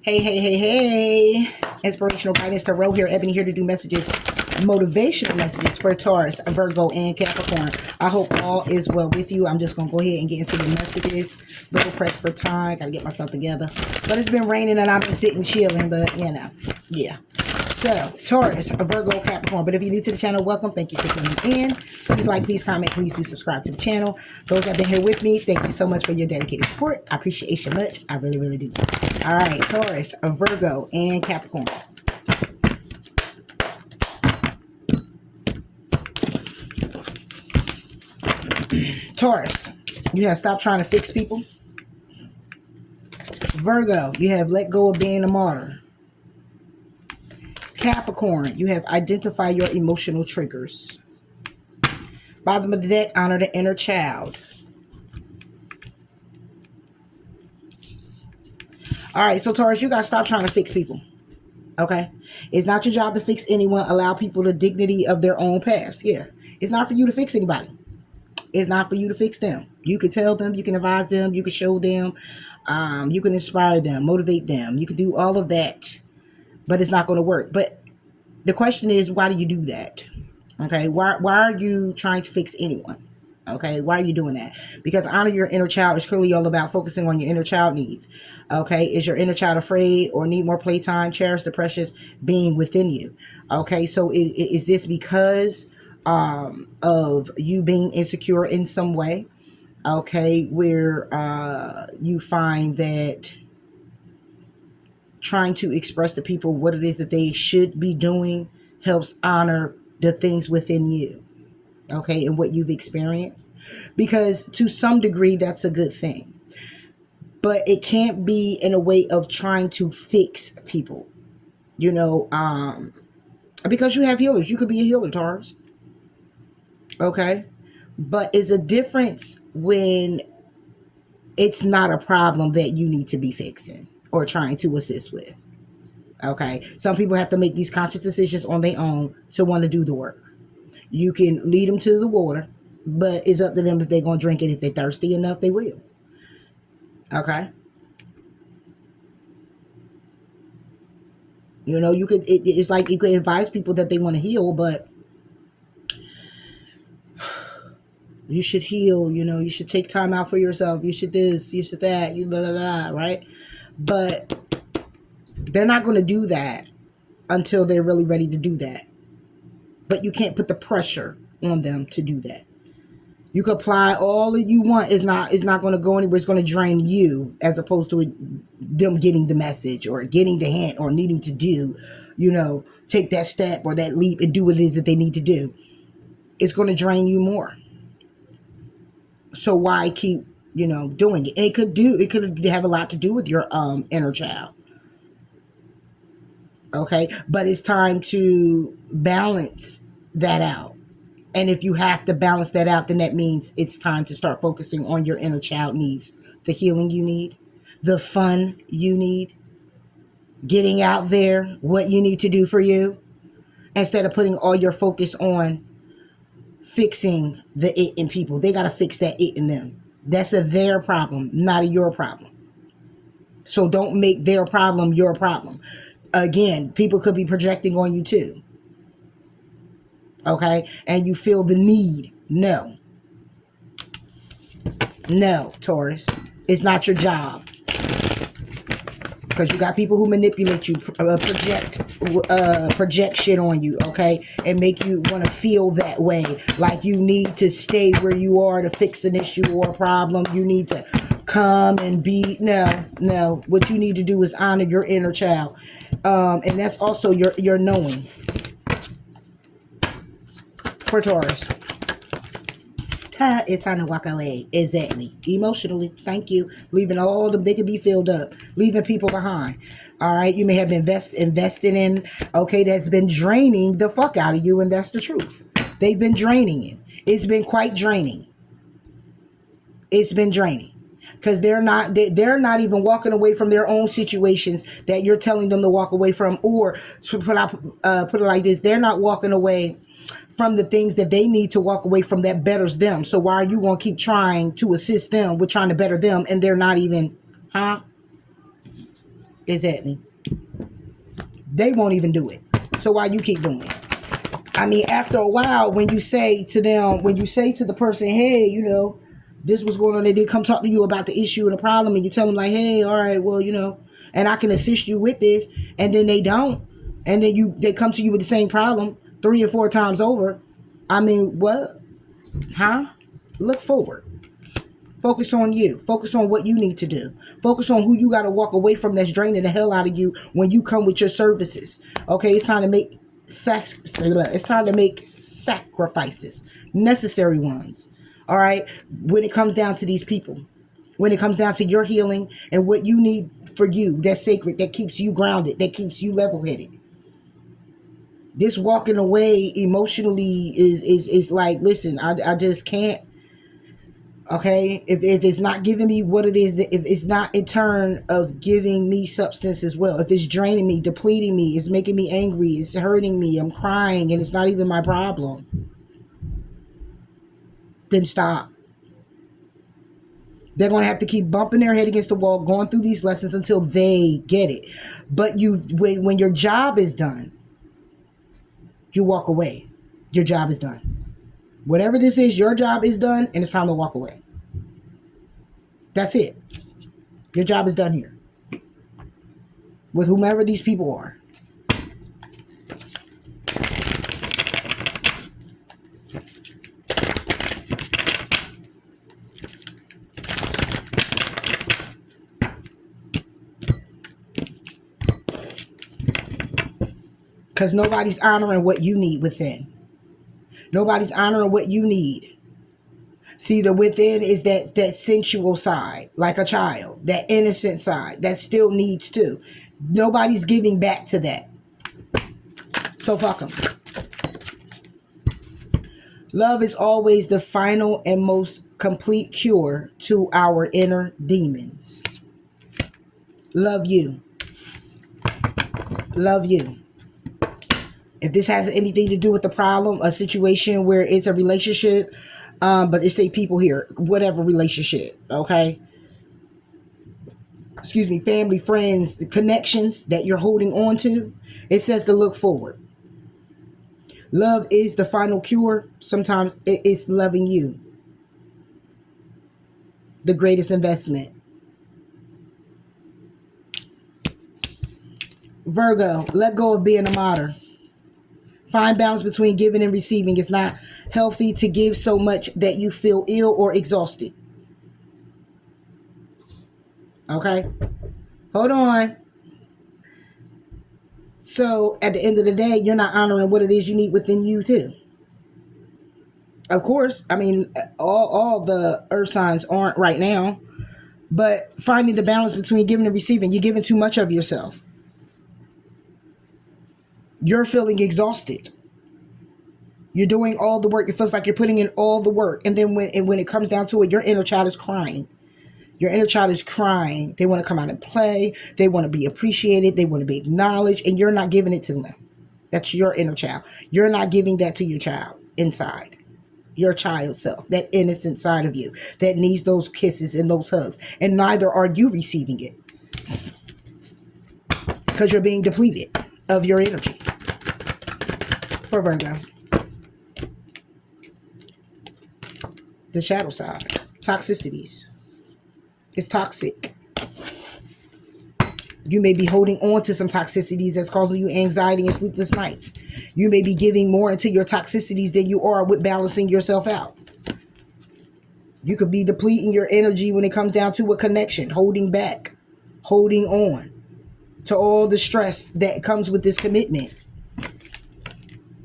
Hey, hey, hey, hey. Inspirational guidance tarot here. Ebony here to do messages, motivational messages for Taurus, Virgo, and Capricorn. I hope all is well with you. I'm just going to go ahead and get into the messages. Little press for time. Got to get myself together. But it's been raining and I've been sitting chilling. But, yeah. So, Taurus, Virgo, Capricorn. But if you're new to the channel, welcome. Thank you for tuning in. Please like, please comment, please do subscribe to the channel. Those that have been here with me, thank you so much for your dedicated support. I appreciate you much. I really, really do. All right, Taurus, Virgo, and Capricorn. Taurus, you have stopped trying to fix people. Virgo, you have let go of being a martyr. Capricorn, you have identified your emotional triggers. Bottom of the deck, honor the inner child. All right, so Taurus, you got to stop trying to fix people. Okay? It's not your job to fix anyone. Allow people the dignity of their own paths. Yeah. It's not for you to fix anybody. It's not for you to fix them. You can tell them, you can advise them, you can show them, you can inspire them, motivate them. You can do all of that, but it's not going to work. But the question is, why do you do that? Okay, why are you trying to fix anyone? Okay, why are you doing that? Because honor your inner child is clearly all about focusing on your inner child needs. Okay, is your inner child afraid or need more playtime? Cherish the precious being within you. Okay, so is this because of you being insecure in some way? Okay, where you find that trying to express to people what it is that they should be doing helps honor the things within you. Okay, and what you've experienced, because to some degree that's a good thing, but it can't be in a way of trying to fix people, because you have healers. You could be a healer, Taurus. Okay, but it's a difference when it's not a problem that you need to be fixing or trying to assist with. Okay, some people have to make these conscious decisions on their own to want to do the work. You can lead them to the water, but it's up to them if they're going to drink it. If they're thirsty enough, they will. Okay? You could, it's like you could advise people that they want to heal, but you should heal, you should take time out for yourself. You should this, you should that, you blah, blah, blah, right? But they're not going to do that until they're really ready to do that. But you can't put the pressure on them to do that. You can apply all that you want. It's not going to go anywhere. It's going to drain you, as opposed to them getting the message or getting the hint or needing to do, take that step or that leap and do what it is that they need to do. It's going to drain you more. So why keep, doing it? And it could have a lot to do with your inner child. Okay, but it's time to balance that out. And if you have to balance that out, then that means it's time to start focusing on your inner child needs, the healing you need, the fun you need, getting out there, what you need to do for you, instead of putting all your focus on fixing the it in people. They got to fix that it in them. That's their problem, not your problem. So don't make their problem your problem. Again, people could be projecting on you too. Okay? And you feel the need. No, Taurus. It's not your job. Because you got people who manipulate you, project shit on you, okay? And make you want to feel that way. Like you need to stay where you are to fix an issue or a problem. You need to come and be... No. What you need to do is honor your inner child. And that's also your knowing. For Taurus. It's time to walk away. Exactly. Emotionally. Thank you. Leaving all them, they could be filled up. Leaving people behind. All right. You may have invested in, okay, that's been draining the fuck out of you. And that's the truth. They've been draining you. It's been quite draining. It's been draining. Because they're not even walking away from their own situations that you're telling them to walk away from. Or to put it like this, they're not walking away from the things that they need to walk away from that betters them. So why are you going to keep trying to assist them with trying to better them and they're not even, huh? Exactly. They won't even do it. So why you keep doing it? I mean, after a while, when you say to them, when you say to the person, hey, this was going on, they did come talk to you about the issue and the problem, and you tell them like, hey, all right, well, and I can assist you with this, and then they don't, and then they come to you with the same problem 3 or 4 times over. I mean, what? Huh? Look forward. Focus on you. Focus on what you need to do. Focus on who you got to walk away from that's draining the hell out of you when you come with your services. Okay, it's time to make sacrifices, necessary ones. All right, when it comes down to these people, when it comes down to your healing and what you need for you, that's sacred, that keeps you grounded, that keeps you level-headed. This walking away emotionally is like, listen, I just can't. Okay, if it's not giving me what it is, if it's not in turn of giving me substance as well, if it's draining me, depleting me, it's making me angry, it's hurting me, I'm crying, and it's not even my problem, then stop. They're going to have to keep bumping their head against the wall, going through these lessons until they get it. But when your job is done, you walk away. Your job is done. Whatever this is, your job is done, and it's time to walk away. That's it. Your job is done here with whomever these people are. Because nobody's honoring what you need within. Nobody's honoring what you need. See, the within is that sensual side, like a child, that innocent side that still needs to. Nobody's giving back to that. So fuck them. Love is always the final and most complete cure to our inner demons. Love you. Love you. If this has anything to do with the problem, a situation where it's a relationship, but it's a people here, whatever relationship, okay? Excuse me, family, friends, the connections that you're holding on to, it says to look forward. Love is the final cure. Sometimes it's loving you. The greatest investment. Virgo, let go of being a martyr. Find balance between giving and receiving. It's not healthy to give so much that you feel ill or exhausted. Okay? Hold on. So at the end of the day, you're not honoring what it is you need within you too. Of course, I mean, all the earth signs aren't right now, but finding the balance between giving and receiving. You're giving too much of yourself. You're feeling exhausted. You're doing all the work. It feels like you're putting in all the work. And then when it comes down to it, your inner child is crying. Your inner child is crying. They want to come out and play. They want to be appreciated. They want to be acknowledged. And you're not giving it to them. That's your inner child. You're not giving that to your child inside. Your child self. That innocent side of you that needs those kisses and those hugs. And neither are you receiving it. Because you're being depleted of your energy. For Virgo. The shadow side. Toxicities. It's toxic. You may be holding on to some toxicities that's causing you anxiety and sleepless nights. You may be giving more into your toxicities than you are with balancing yourself out. You could be depleting your energy when it comes down to a connection, holding back, holding on to all the stress that comes with this commitment.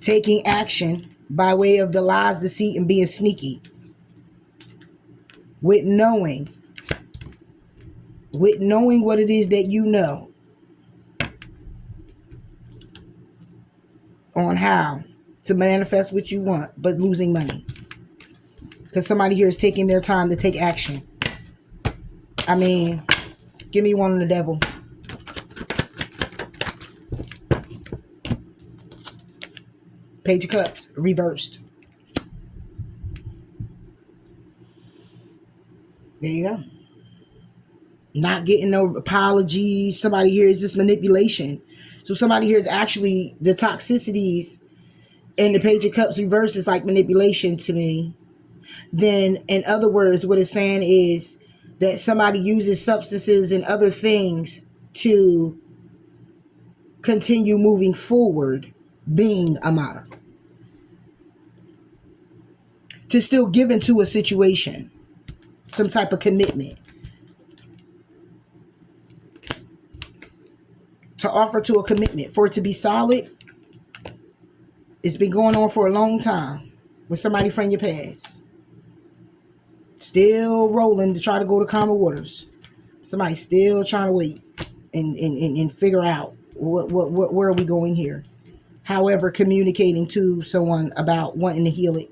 Taking action by way of the lies, deceit, and being sneaky. With knowing what it is that you know on how to manifest what you want, but losing money. Because somebody here is taking their time to take action. I mean, give me one on the devil. Page of Cups, reversed. There you go. not getting no apologies. Somebody here is this manipulation. So somebody here is actually the toxicities in the Page of Cups reverse is like manipulation to me. Then in other words, what it's saying is that somebody uses substances and other things to continue moving forward being a model. To still give into a situation some type of commitment. To offer to a commitment. For it to be solid, it's been going on for a long time with somebody from your past. Still rolling to try to go to calmer waters. Somebody still trying to wait and figure out where are we going here. However, communicating to someone about wanting to heal it.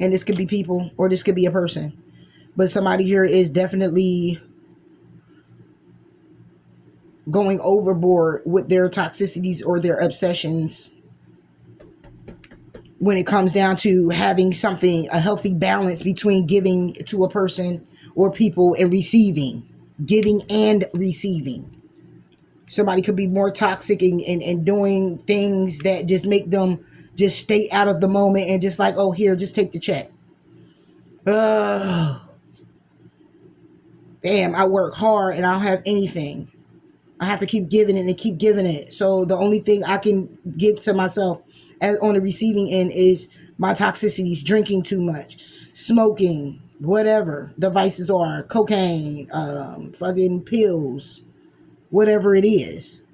And this could be people or this could be a person. But somebody here is definitely going overboard with their toxicities or their obsessions when it comes down to having something, a healthy balance between giving to a person or people and receiving. Giving and receiving. Somebody could be more toxic and doing things that just make them just stay out of the moment and just like, oh, here, just take the check. Damn, I work hard and I don't have anything. I have to keep giving it and keep giving it. So the only thing I can give to myself as on the receiving end is my toxicities, drinking too much, smoking, whatever the vices are, cocaine, fucking pills, whatever it is.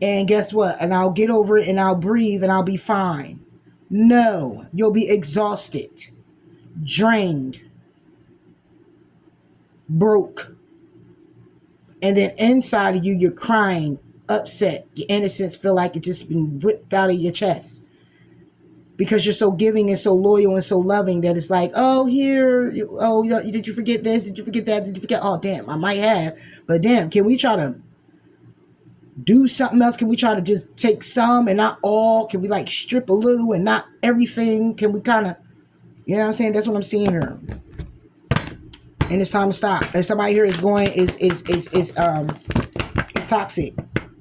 And guess what? And I'll get over it and I'll breathe and I'll be fine. No, you'll be exhausted, drained, broke. And then inside of you, you're crying, upset. Your innocence feel like it's just been ripped out of your chest. Because you're so giving and so loyal and so loving that it's like, oh, here, oh, did you forget this? Did you forget that? Did you forget? Oh, damn, I might have. But damn, can we try to do something else? Can we try to just take some and not all? Can we like strip a little and not everything? Can we kind of, you know what I'm saying? That's what I'm seeing here. And it's time to stop. And somebody here is going, is toxic.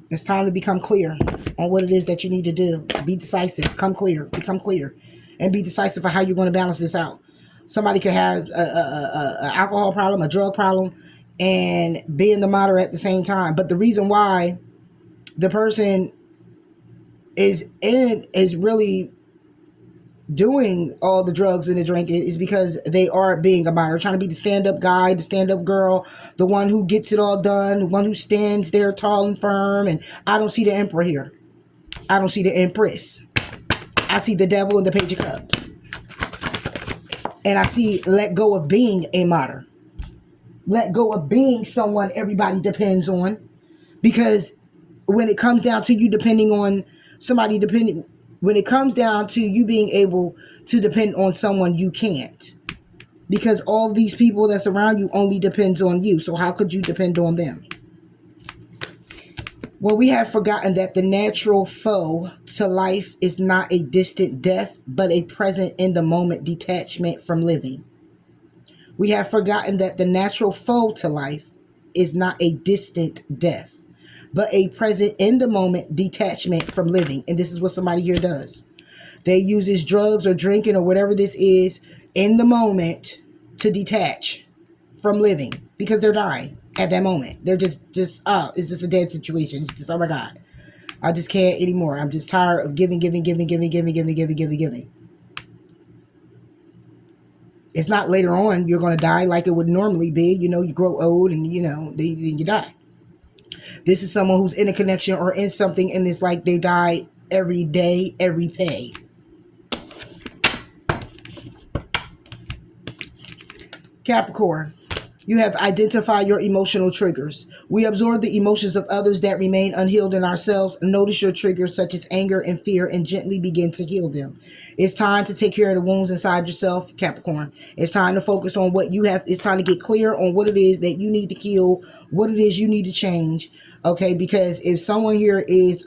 It's time to become clear on what it is that you need to do. Be decisive. Become clear. And be decisive for how you're going to balance this out. Somebody could have a alcohol problem, a drug problem, and be in the moderate at the same time. But the reason why the person is really doing all the drugs and the drinking is because they are being a model, trying to be the stand-up guy, the stand-up girl, the one who gets it all done, the one who stands there tall and firm. And I don't see the emperor here. I don't see the empress. I see the devil and the Page of Cups. And I see let go of being a martyr. Let go of being someone everybody depends on. Because when it comes down to you depending on somebody, when it comes down to you being able to depend on someone, you can't. Because all these people that's around you only depends on you. So how could you depend on them? Well, we have forgotten that the natural foe to life is not a distant death, but a present in the moment detachment from living. We have forgotten that the natural foe to life is not a distant death, but a present in the moment detachment from living. And this is what somebody here does. They uses drugs or drinking or whatever this is in the moment to detach from living because they're dying at that moment. They're just it's just a dead situation. It's just, oh my God, I just can't anymore. I'm just tired of giving. It's not later on you're going to die like it would normally be. You know, you grow old and, you know, then you die. This is someone who's in a connection or in something and it's like they die every day, every pay. Capricorn, you have identified your emotional triggers. We absorb the emotions of others that remain unhealed in ourselves. Notice your triggers such as anger and fear and gently begin to heal them. It's time to take care of the wounds inside yourself, Capricorn. It's time to focus on what you have. It's time to get clear on what it is that you need to heal, what it is you need to change. Okay, because if someone here is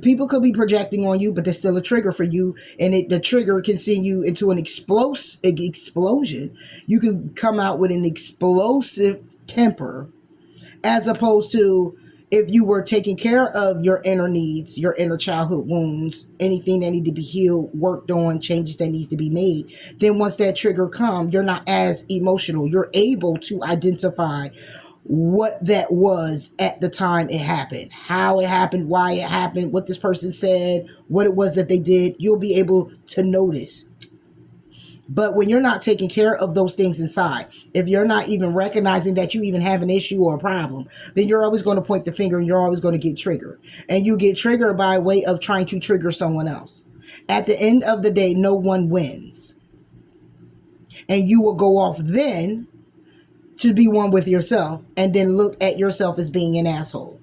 People could be projecting on you, but there's still a trigger for you, and the trigger can send you into an explosion. You can come out with an explosive temper, as opposed to if you were taking care of your inner needs, your inner childhood wounds, anything that need to be healed, worked on, changes that needs to be made. Then once that trigger comes, you're not as emotional. You're able to identify what that was at the time it happened, how it happened, why it happened, what this person said, what it was that they did. You'll be able to notice. But when you're not taking care of those things inside, if you're not even recognizing that you even have an issue or a problem, then you're always going to point the finger and you're always going to get triggered. And you get triggered by way of trying to trigger someone else. At the end of the day, no one wins. And you will go off then to be one with yourself and then look at yourself as being an asshole.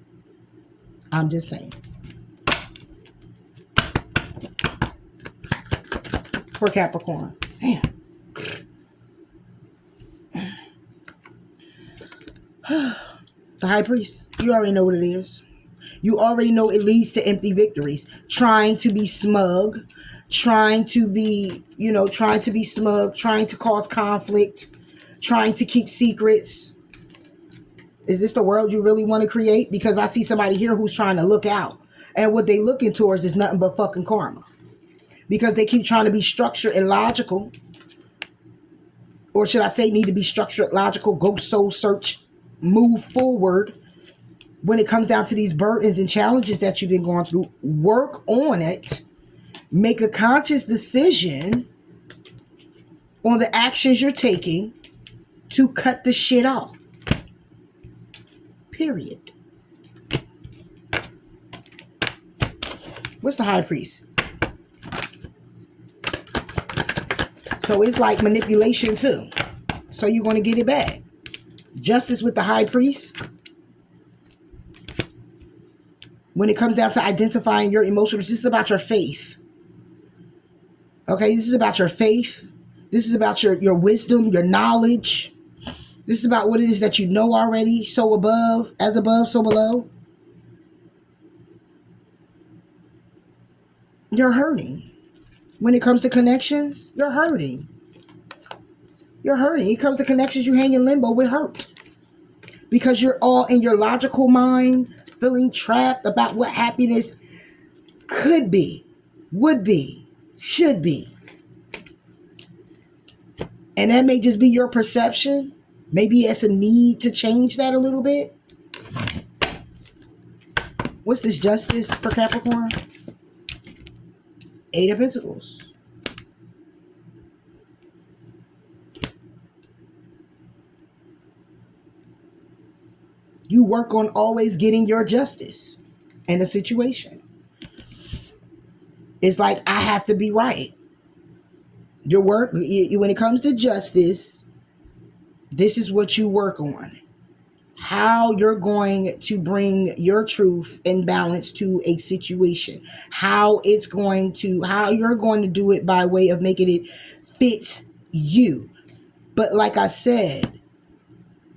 I'm just saying. For Capricorn. Damn. The High Priest. You already know what it is. You already know it leads to empty victories. Trying to be smug. Trying to be smug. Trying to cause conflict. Trying to keep secrets. Is this the world you really want to create? Because I see somebody here who's trying to look out. And what they looking towards is nothing but fucking karma. Because they keep trying to be structured and logical. Or should I say need to be structured, logical, go soul search, move forward. When it comes down to these burdens and challenges that you've been going through, work on it. Make a conscious decision on the actions you're taking to cut the shit off. Period. What's the High Priest? So it's like manipulation too. So you're going to get it back. Justice with the High Priest. When it comes down to identifying your emotions, this is about your faith. Okay, this is about your faith. This is about your wisdom, your knowledge. This is about what it is that you know already. So above, so below. You're hurting. When it comes to connections, you're hurting. You're hurting. It comes to connections, you hang in limbo with hurt. Because you're all in your logical mind, feeling trapped about what happiness could be, would be, should be. And that may just be your perception. Maybe it's a need to change that a little bit. What's this Justice for Capricorn? Eight of Pentacles. You work on always getting your justice in a situation. It's like, I have to be right. Your work, when it comes to justice, this is what you work on. How you're going to bring your truth and balance to a situation. How you're going to do it by way of making it fit you. But like I said,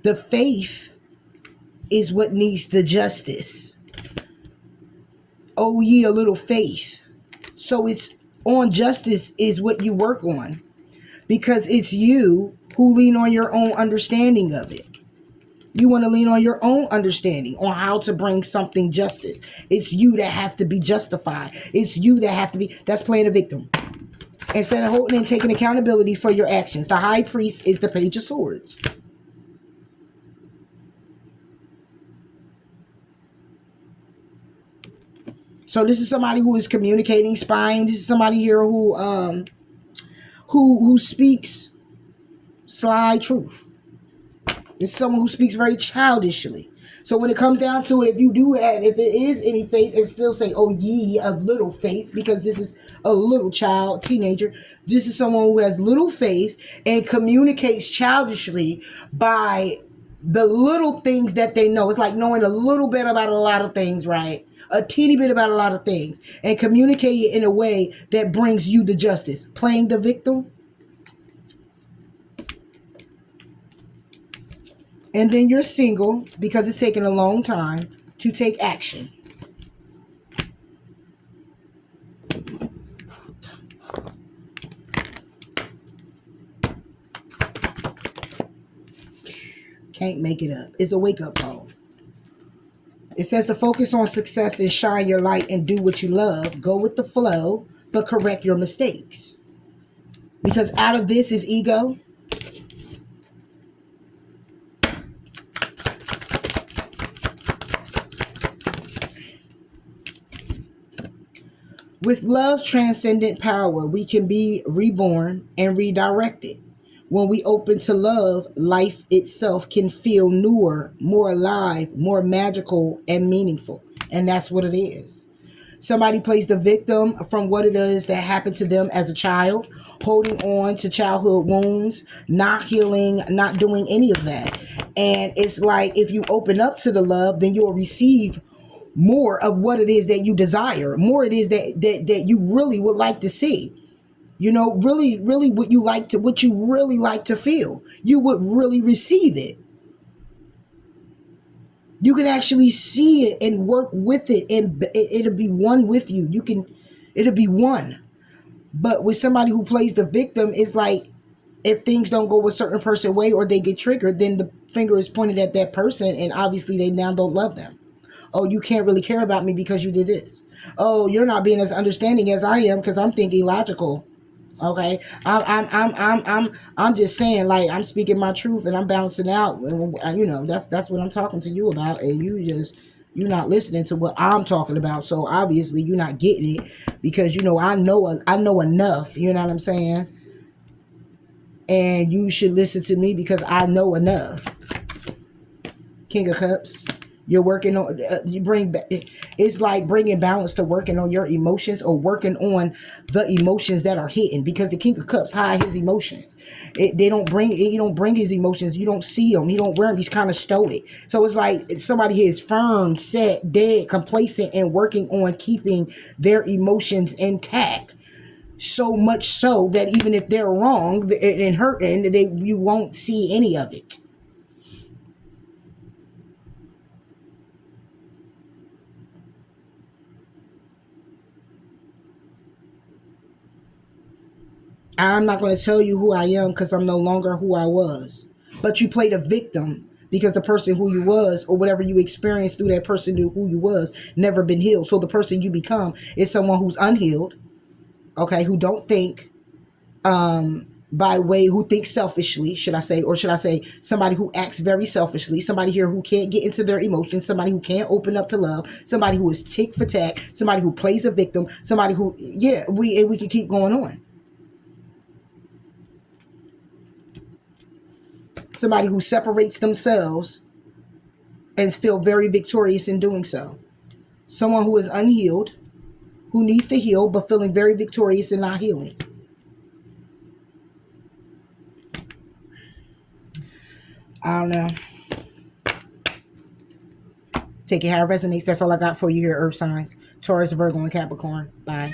the faith is what needs the justice. Oh, ye a little faith. So it's on justice is what you work on. Because it's you who lean on your own understanding of it. You want to lean on your own understanding on how to bring something justice. It's you that have to be justified. It's you that have to be, that's playing a victim. Instead of holding and taking accountability for your actions. The High Priest is the Page of Swords. So this is somebody who is communicating, spying. This is somebody here who speaks sly truth. It's someone who speaks very childishly. So when it comes down to it, if it is any faith, it still say, oh, ye of little faith, because this is a little child, teenager. This is someone who has little faith and communicates childishly by the little things that they know. It's like knowing a little bit about a lot of things, right? A teeny bit about a lot of things, and communicate it in a way that brings you to justice. Playing the victim. And then you're single because it's taking a long time to take action. Can't make it up. It's a wake-up call. It says to focus on success and shine your light and do what you love. Go with the flow, but correct your mistakes. Because out of this is ego. With love's transcendent power, we can be reborn and redirected. When we open to love, life itself can feel newer, more alive, more magical, and meaningful. And that's what it is. Somebody plays the victim from what it is that happened to them as a child, holding on to childhood wounds, not healing, not doing any of that. And it's like if you open up to the love, then you'll receive more of what it is that you desire, more it is that you really would like to see. You know, really what you really like to feel. You would really receive it. You can actually see it and work with it, and it'll be one with you. It'll be one. But with somebody who plays the victim, it's like if things don't go a certain person way or they get triggered, then the finger is pointed at that person, and obviously they now don't love them. Oh, you can't really care about me because you did this. Oh, you're not being as understanding as I am because I'm thinking logical. Okay, I'm just saying, like, I'm speaking my truth and I'm balancing out. You know, that's what I'm talking to you about, and you're not listening to what I'm talking about. So obviously you're not getting it because you know I know enough. You know what I'm saying? And you should listen to me because I know enough. King of Cups. You're working on, you bring back, it's like bringing balance to working on your emotions or working on the emotions that are hidden, because the King of Cups hide his emotions. He don't bring his emotions. You don't see them. He don't wear them. He's kind of stoic. So it's like somebody is firm, set, dead, complacent, and working on keeping their emotions intact. So much so that even if they're wrong and hurting, you won't see any of it. I'm not going to tell you who I am because I'm no longer who I was. But you played a victim because the person who you was or whatever you experienced through that person who you was never been healed. So the person you become is someone who's unhealed, okay, who don't think by way, who thinks selfishly, should I say, or should I say somebody who acts very selfishly, somebody here who can't get into their emotions, somebody who can't open up to love, somebody who is tick for tack, somebody who plays a victim, somebody who, yeah, we can keep going on. Somebody who separates themselves and feel very victorious in doing so. Someone who is unhealed, who needs to heal, but feeling very victorious in not healing. I don't know. Take it how it resonates. That's all I got for you here, Earth signs. Taurus, Virgo, and Capricorn. Bye.